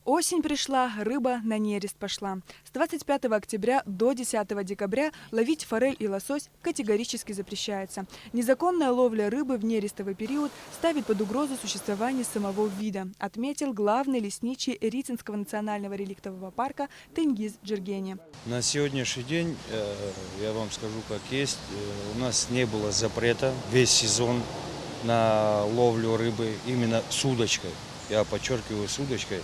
Осень пришла, рыба на нерест пошла. С 25 октября до 10 декабря ловить форель и лосось категорически запрещается. Незаконная ловля рыбы в нерестовый период ставит под угрозу существование самого вида, отметил главный лесничий Рицинского национального реликтового парка Тенгиз Джергени. На сегодняшний день, я вам скажу как есть, у нас не было запрета весь сезон на ловлю рыбы именно с удочкой. Я подчеркиваю, с удочкой.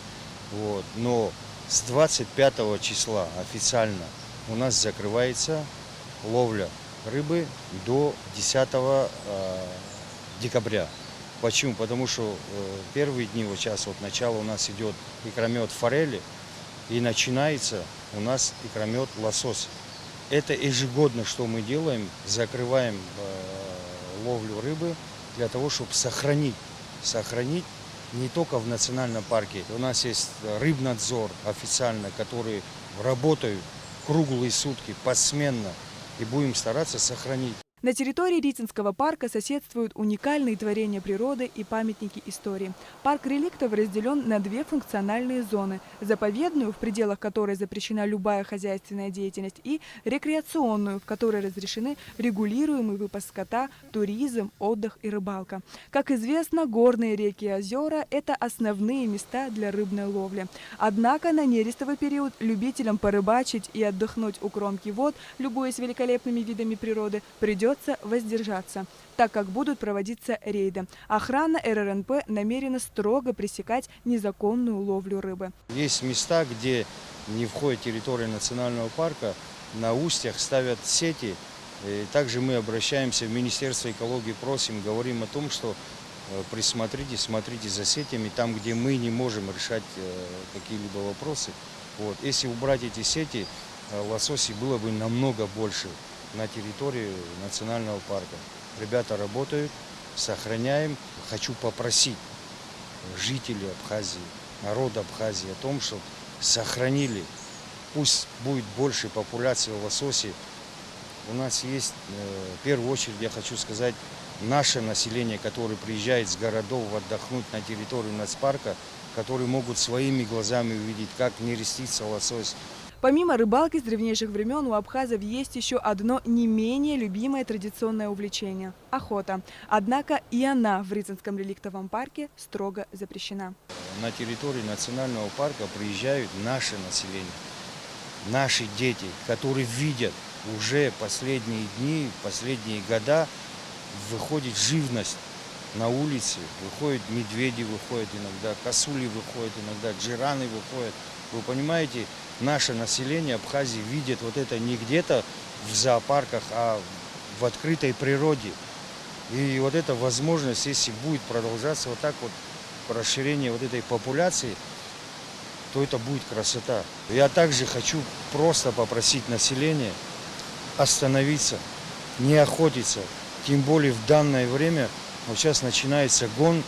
Вот. Но с 25 числа официально у нас закрывается ловля рыбы до 10 декабря. Почему? Потому что первые дни, вот сейчас вот начало у нас идет икромет форели, и начинается у нас икромет лосось. Это ежегодно, что мы делаем, закрываем ловлю рыбы для того, чтобы сохранить не только в национальном парке. У нас есть рыбнадзор официально, который работает круглые сутки, посменно, и будем стараться сохранить. На территории Рицинского парка соседствуют уникальные творения природы и памятники истории. Парк реликтов разделен на две функциональные зоны – заповедную, в пределах которой запрещена любая хозяйственная деятельность, и рекреационную, в которой разрешены регулируемый выпас скота, туризм, отдых и рыбалка. Как известно, горные реки и озера – это основные места для рыбной ловли. Однако на нерестовый период любителям порыбачить и отдохнуть у кромки вод, любуясь великолепными видами природы, придется воздержаться, так как будут проводиться рейды. Охрана РРНП намерена строго пресекать незаконную ловлю рыбы. Есть места, где не входит территория национального парка, на устьях ставят сети. И также мы обращаемся в Министерство экологии, просим, говорим о том, что смотрите за сетями, там, где мы не можем решать какие-либо вопросы. Вот. Если убрать эти сети, лососей было бы намного больше на территории национального парка. Ребята работают, сохраняем. Хочу попросить жителей Абхазии, народа Абхазии о том, чтобы сохранили. Пусть будет больше популяции лососей. У нас есть, в первую очередь, я хочу сказать, наше население, которое приезжает с городов отдохнуть на территорию нацпарка, которые могут своими глазами увидеть, как нерестится лосось. Помимо рыбалки с древнейших времен у абхазов есть еще одно не менее любимое традиционное увлечение – охота. Однако и она в Рицинском реликтовом парке строго запрещена. На территории национального парка приезжают наше население, наши дети, которые видят уже последние дни, последние года, выходит живность на улице, выходят медведи, выходят иногда, косули выходят иногда, джираны выходят. Вы понимаете, наше население Абхазии видит вот это не где-то в зоопарках, а в открытой природе. И вот эта возможность, если будет продолжаться вот так вот расширение вот этой популяции, то это будет красота. Я также хочу просто попросить население остановиться, не охотиться. Тем более в данное время, вот сейчас начинается гон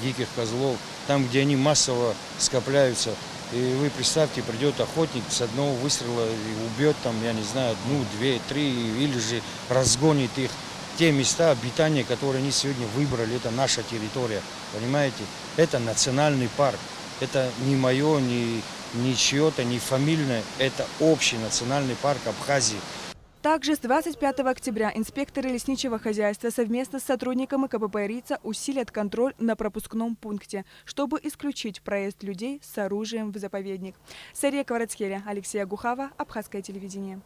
диких козлов, там, где они массово скопляются. И вы представьте, придет охотник с одного выстрела и убьет там, я не знаю, одну, две, три, или же разгонит их. Те места обитания, которые они сегодня выбрали, это наша территория, понимаете? Это национальный парк. Это не мое, не чье-то, не фамильное, это общий национальный парк Абхазии. Также с 25 октября инспекторы лесничего хозяйства совместно с сотрудниками КПП Рица усилят контроль на пропускном пункте, чтобы исключить проезд людей с оружием в заповедник. Сария Кварацхеля, Алексей Агухава, Абхазское телевидение.